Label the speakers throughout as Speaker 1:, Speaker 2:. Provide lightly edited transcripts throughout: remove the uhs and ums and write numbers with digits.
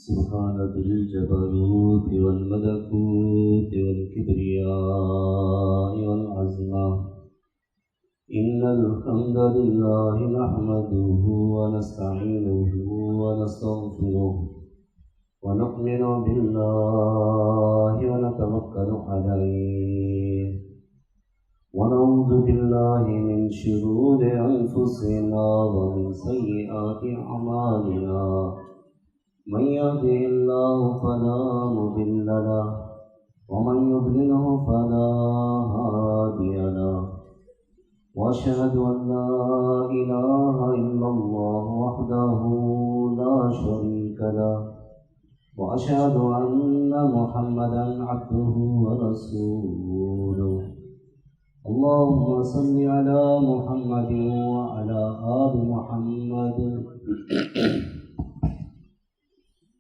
Speaker 1: सुब्हान दिल जबरूत वल मलकूत वल किब्रियाइ वल अज़मा इन्नल हम्दलिल्लाहि नहमदुहु व नस्तईनुहु व नस्तगफिरुहु व नु'मिनु बिल्लाहि व नतवक्कलु अलैहि व नऊज़ु बिल्लाहि मिन शुरूरि अनफुसिना व मिन सय्यिआति अमालिना मन यहदिहिल्लाहु फला मुदिल्ल लहु व मन युद्लिलहु फला हादिय लहु व अशहदु अन ला इलाहा इल्लल्लाहु वहदहु ला शरीका लहु व अशहदु अन्न मुहम्मदन अब्दुहु व रसूलुहु। अल्लाहुम्मा सल्लि अला मुहम्मदिन व अला आलि मुहम्मद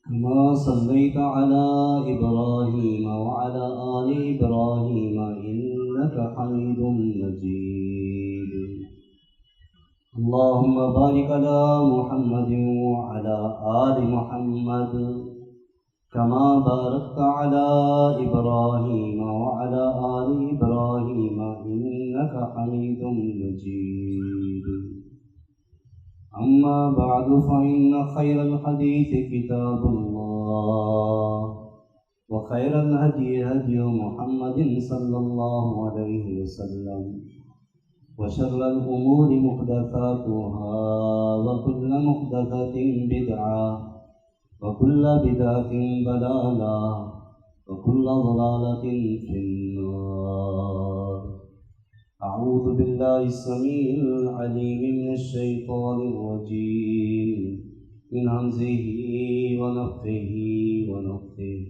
Speaker 1: कमा सल्लैता अला इब्राहीम व अला आलि इब्राहीम इन्नका हमीदुम मजीद। अल्लाहुम्मा बारिक अला मुहम्मदिन व अला आलि मुहम्मद कमा बारकता अला इब्राहीम व अला आलि इब्राहीम इन्नका हमीदुम मजीद। अम्मा बअदु फ़इन्न खैरल हदीस किताबुल्लाह व खैरल हदी हदी मुहम्मदिन सल्लल्लाहु अलैहि वसल्लम व शर्रल उमूरि मुहदसातुहा व कुल्लु मुहदसतिन बिदअह व कुल्लु बिदअतिन दलाला व कुल्लु दलालतिन फिन्नार। अऊज़ु बिल्लाहि स्समीइल अलीम मिनश शैतानिर रजीम मिन हमज़िही व नफ़्ख़िही व नफ़्ख़िही।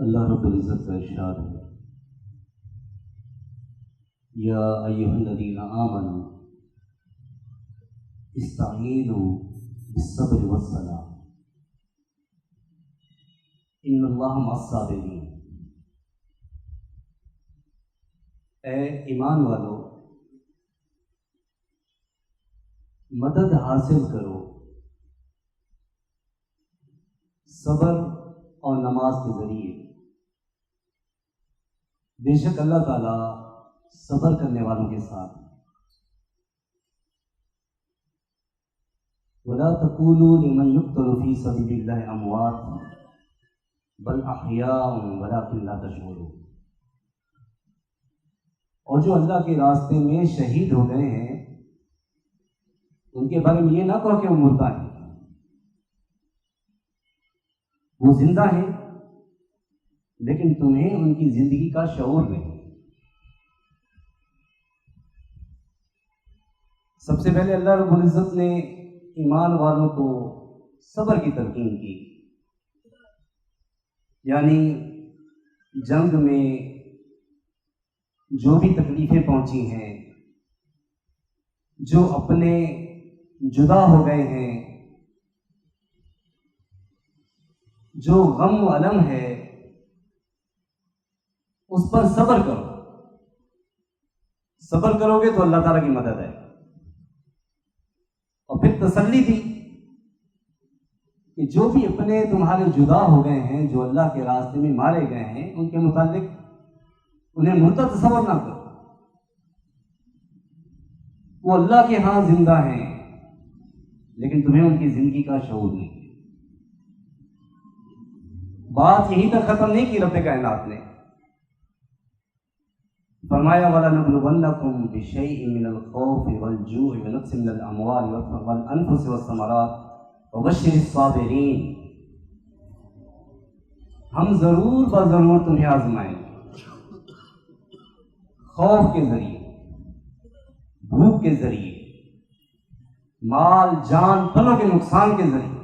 Speaker 1: अल्लाह रब्बुल इज़्ज़त का इरशाद है, या अय्युहल्लज़ीना आमनू इस्तईनु बिस्सब्रि वस्सलाह इन्नल्लाह मअस्साबिरीन। ए ईमान वालों, मदद हासिल करो सब्र और नमाज के ज़रिए। बेशक अल्लाह ताला सब्र करने वालों के साथ। वला तक़ूलू लिमन युक़्तलु फ़ी सबीलिल्लाहि अमवात बल अहयाउन वलाकिन ला तशऊरून। और जो अल्लाह के रास्ते में शहीद हो गए हैं उनके बारे में ये ना कहो कि वो मुर्दा है, वो जिंदा है, लेकिन तुम्हें उनकी जिंदगी का शऊर नहीं। सबसे पहले अल्लाह रब्बुल इज़्ज़त ने ईमान वालों को सब्र की तलकीन की, यानी जंग में जो भी तकलीफें पहुंची हैं, जो अपने जुदा हो गए हैं, जो गम व अलम है, उस पर सब्र करो। सब्र करोगे तो अल्लाह ताला की मदद है। और फिर तसल्ली दी कि जो भी अपने तुम्हारे जुदा हो गए हैं, जो अल्लाह के रास्ते में मारे गए हैं, उनके मुतालिक उन्हें मुर्तद तस्वर ना करो। वो अल्लाह के यहाँ जिंदा हैं, लेकिन तुम्हें उनकी जिंदगी का शऊर नहीं। बात यहीं तक खत्म नहीं की रब्बे कायनात ने। फरमाया वला नबलुवन्नकुम बिशैइन मिनल खौफि वल जू'i व नक़्सिन मिनल अमवालि वल अनफुसि वस्समरात व बश्शिरिस साबिरीन। हम जरूर ब जरूर तुम्हें आजमाएंगे, खौफ के जरिए, भूख के जरिए, माल जान फलों के नुकसान के जरिए।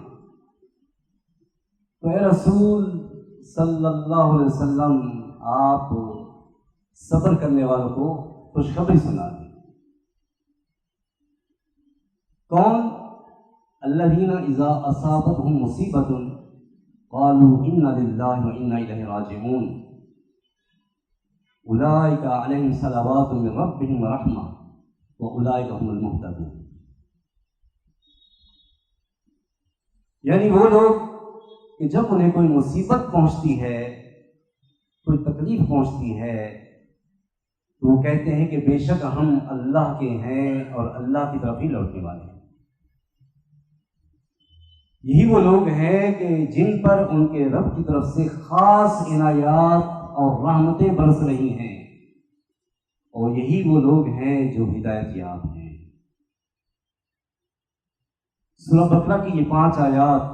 Speaker 1: तो ए रसूल सल्लल्लाहु अलैहि वसल्लम, आप सब्र करने वालों को खुशखबरी सुना दें। कौन? अल्लज़ीना इज़ा असाबतहुम मुसीबतुन क़ालू इन्ना लिल्लाहि व इन्ना इलैहि राजिऊन उलाइका अलैहिम सलावातु मिन रब्बिहिम व रहमा व उलाइका हुमुल मुहतदून। यानी वो लोग कि जब उन्हें कोई मुसीबत पहुंचती है, कोई तकलीफ पहुंचती है, तो वो कहते हैं कि बेशक हम अल्लाह के हैं और अल्लाह की तरफ ही लौटने वाले हैं। यही वो लोग हैं कि जिन पर उनके रब की तरफ से खास इनायात और रहमतें बरस रही हैं, और यही वो लोग हैं जो हिदायत याब हैं। सूरह बकरा की ये 5 आयात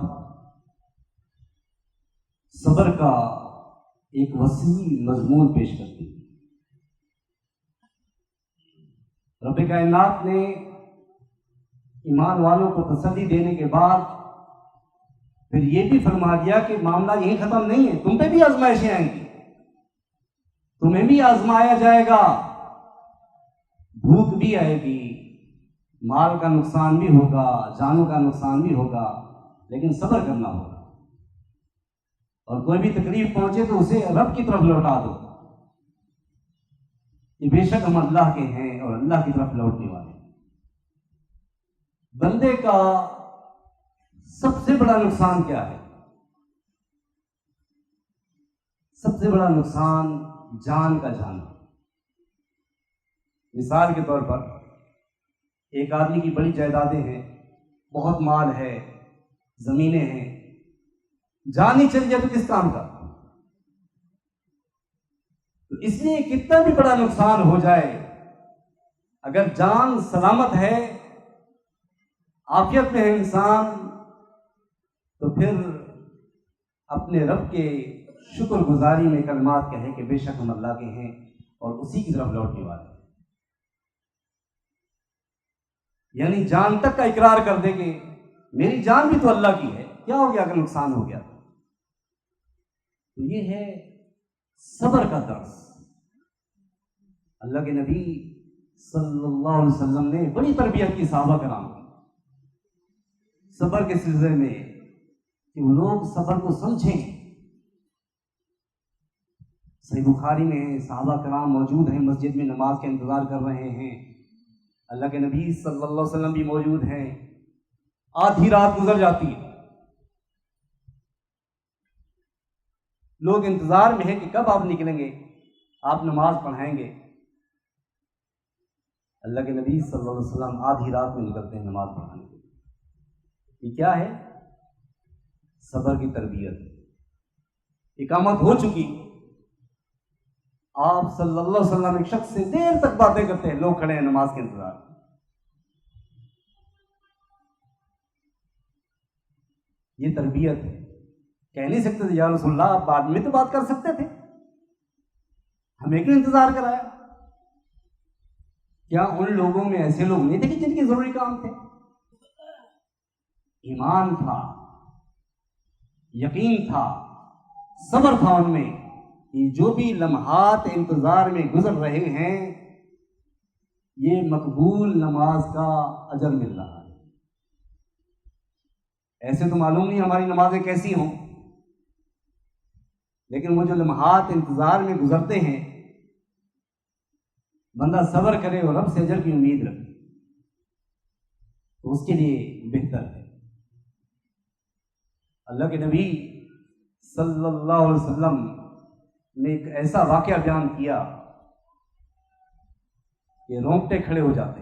Speaker 1: सब्र का एक वसी मजमून पेश करती है। रब कायनात ने ईमान वालों को तसल्ली देने के बाद फिर ये भी फरमा दिया कि मामला यही खत्म नहीं है, तुम पे भी आजमाइशें आएंगी, तुम्हें भी आजमाया जाएगा, भूख भी आएगी, माल का नुकसान भी होगा, जानों का नुकसान भी होगा, लेकिन सब्र करना होगा। और कोई भी तकलीफ पहुंचे तो उसे रब की तरफ लौटा दो कि बेशक हम अल्लाह के हैं और अल्लाह की तरफ लौटने वाले हैं। बंदे का सबसे बड़ा नुकसान क्या है? सबसे बड़ा नुकसान जान का जाना। मिसाल के तौर पर एक आदमी की बड़ी जायदादें हैं, बहुत माल है, जमीनें हैं, जान ही चली जाए तो किस काम का? तो इसलिए कितना भी बड़ा नुकसान हो जाए, अगर जान सलामत है, आफियत में है इंसान, तो फिर अपने रब के शुक्रगुजारी में कलमात कहे कि बेशक हम अल्लाह के हैं और उसी की तरफ लौटने वाले हैं। यानी जान तक का इकरार कर दे कि मेरी जान भी तो अल्लाह की है, क्या हो गया अगर नुकसान हो गया? तो ये है सब्र का दर्स। अल्लाह के नबी सल्लल्लाहु अलैहि वसल्लम ने बड़ी तरबियत की सहाबा कराम की सब्र के सिलसिले में कि वो लोग सब्र को समझें। सही बुखारी में सहाबा कराम मौजूद हैं, मस्जिद में नमाज का इंतजार कर रहे हैं, अल्लाह के नबी सल्लल्लाहु अलैहि वसल्लम भी मौजूद हैं। आधी रात गुजर जाती है, लोग इंतजार में है कि कब आप निकलेंगे, आप नमाज पढ़ाएंगे। अल्लाह के नबी सल्लल्लाहु अलैहि वसल्लम आधी रात में निकलते हैं नमाज पढ़ाने के लिए। ये क्या है? सब्र की तरबियत। इकामत हो चुकी, आप सल्लल्लाहु अलैहि वसल्लम एक शख्स से देर तक बातें करते हैं, लोग खड़े हैं नमाज के इंतजार। ये तरबियत है। कह नहीं सकते थे या रसूलल्लाह आप बाद में तो बात कर सकते थे, हमें क्यों इंतजार कराया? क्या उन लोगों में ऐसे लोग नहीं थे कि जिनके जरूरी काम थे? ईमान था, यकीन था, सब्र था उनमें कि जो भी लम्हात इंतजार में गुजर रहे हैं, ये मकबूल नमाज का अजर मिल रहा है। ऐसे तो मालूम नहीं हमारी नमाजें कैसी हों, लेकिन वो जो लम्हात इंतजार में गुजरते हैं, बंदा सब्र करे और रब से अजर की उम्मीद रखे तो उसके लिए बेहतर है। अल्लाह के नबी सल्लल्लाहु अलैहि वसल्लम ने एक ऐसा वाकया बयान किया कि रोंगटे खड़े हो जाते।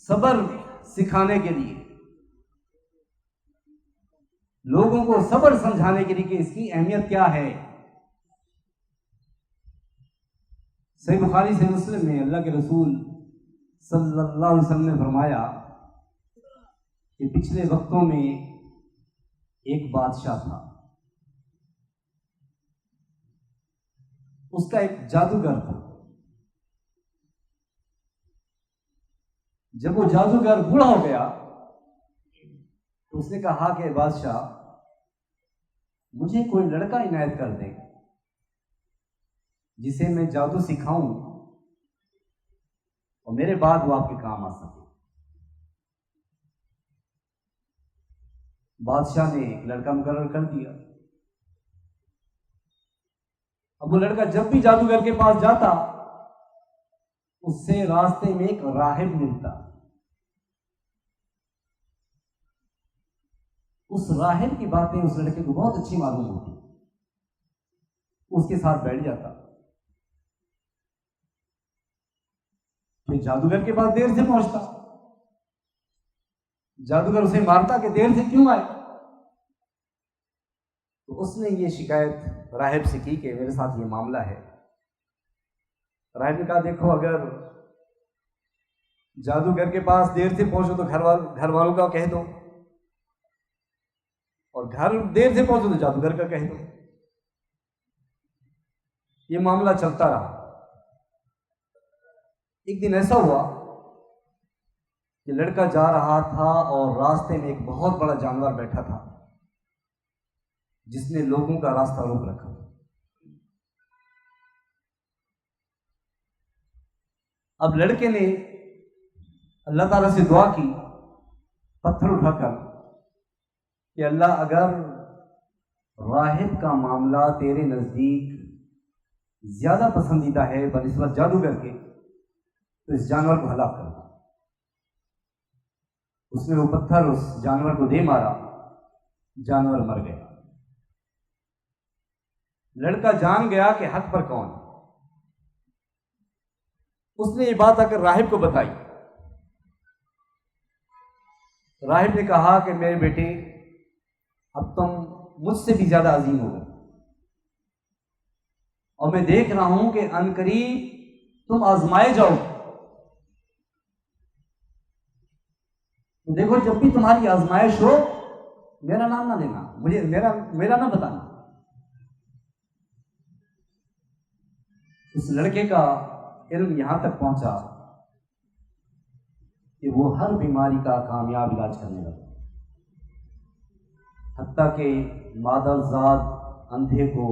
Speaker 1: सब्र सिखाने के लिए, लोगों को सब्र समझाने के लिए कि इसकी अहमियत क्या है। सही बुखारी से मुस्लिम में अल्लाह के रसूल सल्लल्लाहु अलैहि वसल्लम ने फरमाया कि पिछले वक्तों में एक बादशाह था, उसका एक जादूगर था। जब वो जादूगर बूढ़ा हो गया तो उसने कहा कि बादशाह मुझे कोई लड़का इनायत कर दे जिसे मैं जादू सिखाऊं और मेरे बाद वो आपके काम आ सके। बादशाह ने एक लड़का मुकर्रर कर दिया। अब वो लड़का जब भी जादूगर के पास जाता, उससे रास्ते में एक राहिब मिलता। उस राहिब की बातें उस लड़के को बहुत अच्छी मालूम होती, उसके साथ बैठ जाता। फिर जादूगर के पास देर से पहुंचता, जादूगर उसे मारता कि देर से क्यों आए। तो उसने ये शिकायत राहिब से की कि मेरे साथ ये मामला है। राहिब ने कहा देखो, अगर जादूगर के पास देर से पहुंचो तो घर वालों का कह दो, और घर देर से पहुंचो तो जादूगर का कह दो। ये मामला चलता रहा। एक दिन ऐसा हुआ कि लड़का जा रहा था और रास्ते में एक बहुत बड़ा जानवर बैठा था जिसने लोगों का रास्ता रोक रखा। अब लड़के ने अल्लाह ताला से दुआ की, पत्थर उठाकर, कि अल्लाह अगर राहिब का मामला तेरे नजदीक ज्यादा पसंदीदा है बनिस्बत जादूगर के, तो इस जानवर को हलाक कर दो। उसने वो पत्थर उस जानवर को दे मारा, जानवर मर गया। लड़का जान गया कि हक पर कौन है। उसने ये बात आकर राहिब को बताई। राहिब ने कहा कि मेरे बेटे, अब तुम मुझसे भी ज्यादा अजीम हो गए, और मैं देख रहा हूं कि अनकरीब तुम आजमाए जाओ। तो देखो, जब भी तुम्हारी आजमाइश हो मेरा नाम ना लेना, मुझे मेरा ना बताना। उस लड़के का इल्म यहां तक पहुंचा कि वो हर बीमारी का कामयाब इलाज करने लगा। हत्ता के मादलजाद अंधे को,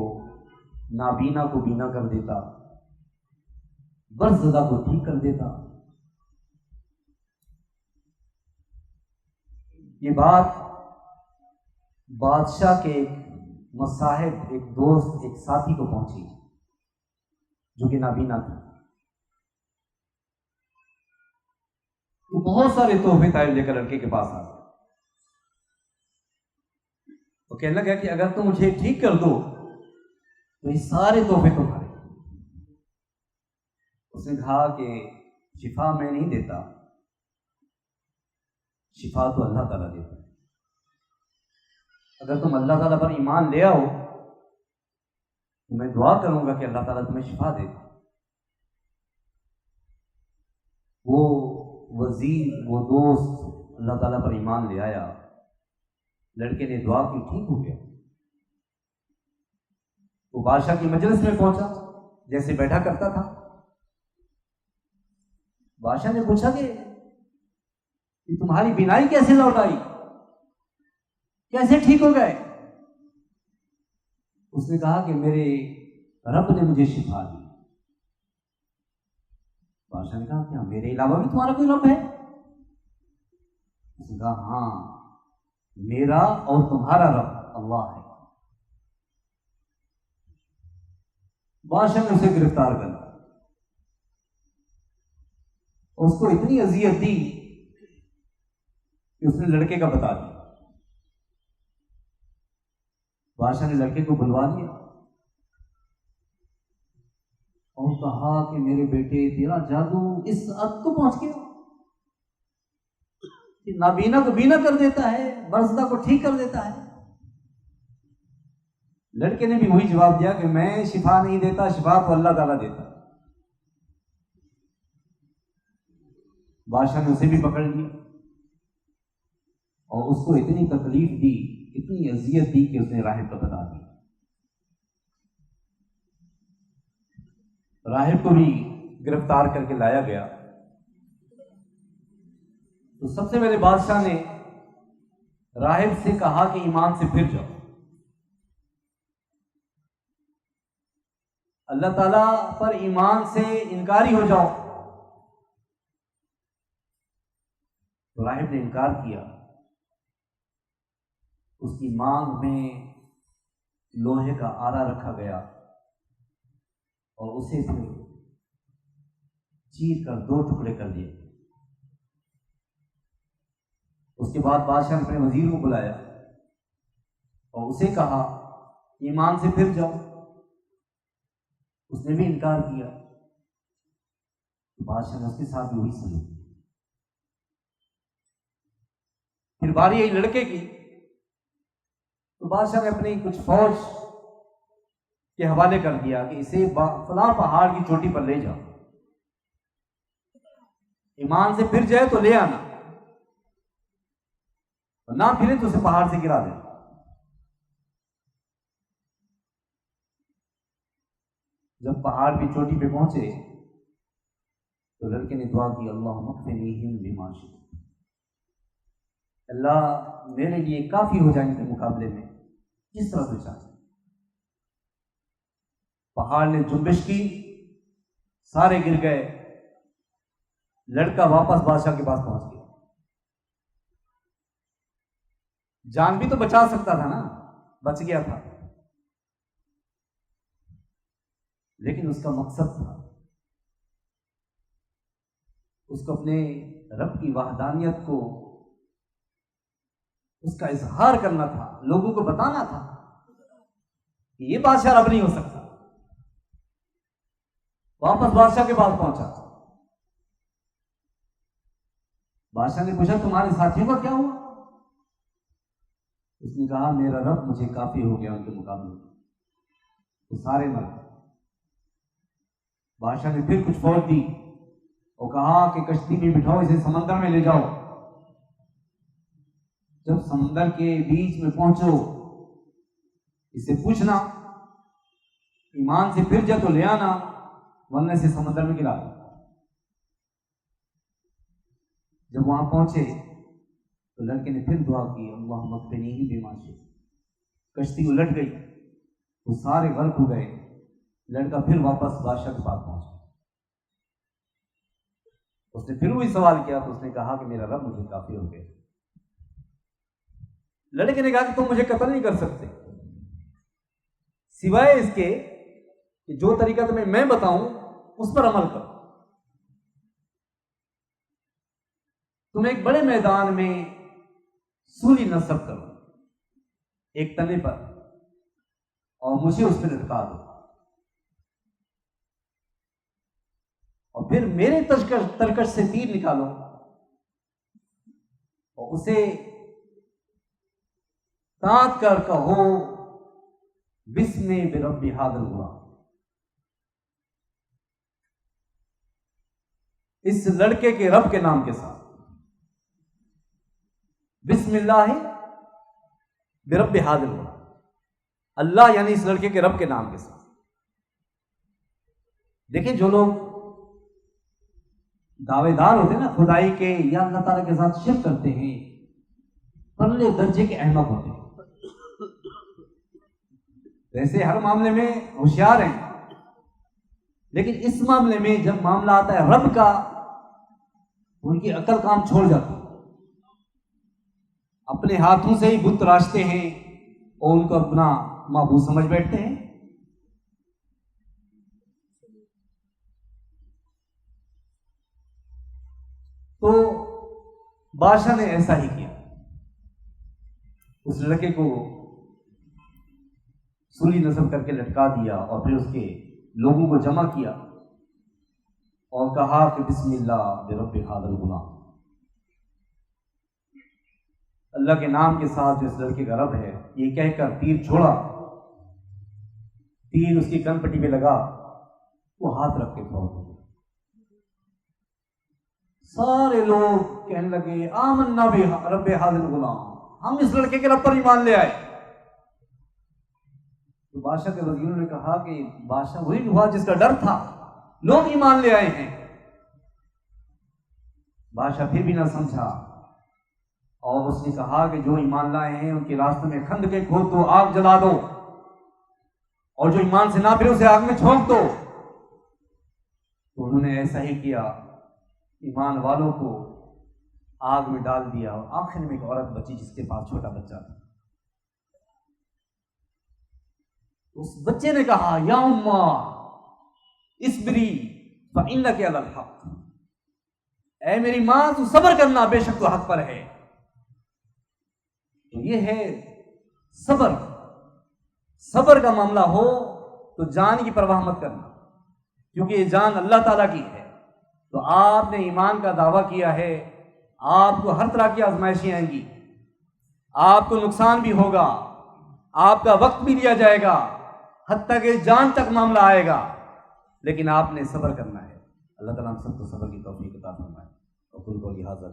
Speaker 1: नाबीना को बीना कर देता, बर्ज़दा को ठीक कर देता। ये बात बादशाह के एक मसाहिब, एक दोस्त, एक साथी को पहुंची जो कि नाबीना था। तो बहुत सारे तोहफे ताइब लेकर लड़के के पास आ गए। तो कहने लगा कि अगर तुम मुझे ठीक कर दो तो ये सारे तोहफे तुम्हारे। उसने कहा कि शिफा मैं नहीं देता, शिफा तो अल्लाह ताला देता है। अगर तुम अल्लाह ताला पर ईमान ले आओ तो मैं दुआ करूंगा कि अल्लाह ताला तुम्हें शिफा दे। वो वजीर, वो दोस्त अल्लाह ताला पर ईमान ले आया। लड़के ने दुआ की, ठीक हो गया। वो बादशाह की मजलिस में पहुंचा, जैसे बैठा करता था। बादशाह ने पूछा कि तुम्हारी बीनाई कैसे लौट आई, कैसे ठीक हो गए? उसने कहा कि मेरे रब ने मुझे शिफा दी। बादशाह ने कहा क्या मेरे अलावा भी तुम्हारा कोई रब है? उसने कहा हाँ, मेरा और तुम्हारा रब अल्लाह है। बादशाह ने उसे गिरफ्तार कर लिया। उसको इतनी अजियत दी कि उसने लड़के का बता दिया। बादशाह ने लड़के को बुलवा लिया और कहा कि मेरे बेटे, तेरा जादू इस हद को पहुंच गया कि नाबीना को बीना कर देता है, बर्ज़दा को ठीक कर देता है। लड़के ने भी वही जवाब दिया कि मैं शिफा नहीं देता, शिफा तो अल्लाह ताला देता। बादशाह ने उसे भी पकड़ लिया और उसको इतनी तकलीफ दी, इतनी अजियत दी कि उसने राहिब को बता दिया। राहिब को भी गिरफ्तार करके लाया गया। तो सबसे पहले बादशाह ने राहिब से कहा कि ईमान से फिर जाओ, अल्लाह ताला पर ईमान से इनकारी हो जाओ। तो राहिब ने इनकार किया। उसकी मांग में लोहे का आरा रखा गया और उसे फिर चीर कर 2 टुकड़े कर दिए। उसके बाद बादशाह ने अपने वजीर को बुलाया और उसे कहा ईमान से फिर जाओ, उसने भी इनकार किया। तो बादशाह ने उसके साथ भी वही सलूक किया। फिर बारी आई लड़के की, तो बादशाह ने अपनी कुछ फौज के हवाले कर दिया कि इसे फलां पहाड़ की चोटी पर ले जाओ, ईमान से फिर जाए तो ले आना, और ना फिरे तो उसे पहाड़ से गिरा देना। जब पहाड़ की चोटी पे पहुंचे तो लड़के ने दुआ की, अल्लाह मक्फिनीहिम बिमा शि'त, अल्लाह मेरे लिए काफी हो जाएंगे मुकाबले में जिस तरह से चाहे। पहाड़ ने जुम्बिश की, सारे गिर गए, लड़का वापस बादशाह के पास पहुंच गया। जान भी तो बचा सकता था ना, बच गया था, लेकिन उसका मकसद था, उसको अपने रब की वहदानियत को, उसका इजहार करना था, लोगों को बताना था कि ये बादशाह रब नहीं हो सकता। वापस बादशाह के पास पहुंचा। बादशाह ने पूछा तुम्हारे साथियों का क्या हुआ? उसने कहा मेरा रब मुझे काफी हो गया उनके मुकाबले में, तो सारे मर गए। बादशाह ने फिर कुछ फौज दी और कहा कि कश्ती में बिठाओ, इसे समंदर में ले जाओ। जब समंदर के बीच में पहुंचो, इसे पूछना ईमान से फिर जा तो ले आना, वरना से समंदर में गिरा दो। जब वहां पहुंचे तो लड़के ने फिर दुआ की, अल्लाह मक्फिनीही बिमा शि'त। कश्ती उलट गई, वो सारे गर्क हो गए। लड़का फिर वापस बादशाह के पास पहुंचा। उसने फिर वही सवाल किया, तो उसने कहा कि मेरा रब मुझे काफी हो गया। लड़के ने कहा कि तुम मुझे कत्ल नहीं कर सकते, सिवाय इसके कि जो तरीका तुम्हें मैं बताऊं उस पर अमल करो। तुम एक बड़े मैदान में सूली नस्ब करो एक तने पर, और मुझे उस पर लटका दो, और फिर मेरे तरकश से तीर निकालो और उसे ताक कर कहो बिस्मि बिरब्बि हादिल गुलाम। इस लड़के के रब के नाम के साथ, बिस्मिल्लाह बिरब्बि हादिल गुलाम, अल्लाह यानी इस लड़के के रब के नाम के साथ। देखिए जो लोग दावेदार होते हैं ना खुदाई के या अल्लाह ताला के साथ शिर्क करते हैं, परले दर्जे के अहमक होते हैं। वैसे हर मामले में होशियार हैं, लेकिन इस मामले में जब मामला आता है रब का, उनकी अकल काम छोड़ जाती है। अपने हाथों से ही बुत तराशते हैं और उनको अपना माबूद समझ बैठते हैं। तो बादशाह ने ऐसा ही किया, उस लड़के को सूली नस्ब करके लटका दिया और फिर उसके लोगों को जमा किया और कहा कि बिस्मिल्लाह बिरब्बि हादिल गुलाम, अल्लाह के नाम के साथ जो इस लड़के का रब है, ये कहकर तीर छोड़ा। तीर उसकी कनपट्टी पे लगा, वो हाथ रख के फौत हो गया। सारे लोग कहने लगे आमन्ना बिरब्बि हादिल गुलाम, हम इस लड़के के रब पर ईमान ले आए। तो बादशाह के वजीरों ने कहा कि बादशाह वही हुआ जिसका डर था, लोग ईमान ले आए हैं। बादशाह फिर भी ना समझा और उसने कहा कि जो ईमान लाए हैं उनके रास्ते में खंदकें खोद दो, आग जला दो, और जो ईमान से ना फिरे उसे आग में झोंक दो। तो उन्होंने ऐसा ही किया, ईमान वालों को आग में डाल दिया और आखिर में एक औरत बची जिसके पास छोटा बच्चा था। उस बच्चे ने कहा या उम्मा इस्बरी फइन्नकी अलल हक, ऐ मेरी मां तू सब्र करना, बेशक तू हक पर है। तो ये है सब्र, सब्र का मामला हो तो जान की परवाह मत करना, क्योंकि ये जान अल्लाह ताला की है। तो आपने ईमान का दावा किया है, आपको हर तरह की आजमाइशें आएंगी, आपको नुकसान भी होगा, आपका वक्त भी लिया जाएगा, हत्ता कि जान तक मामला आएगा, लेकिन आपने सब्र करना है। अल्लाह ताला हम सबको सब्र की तौफीक अता फरमाए। और कुल को लिहाजा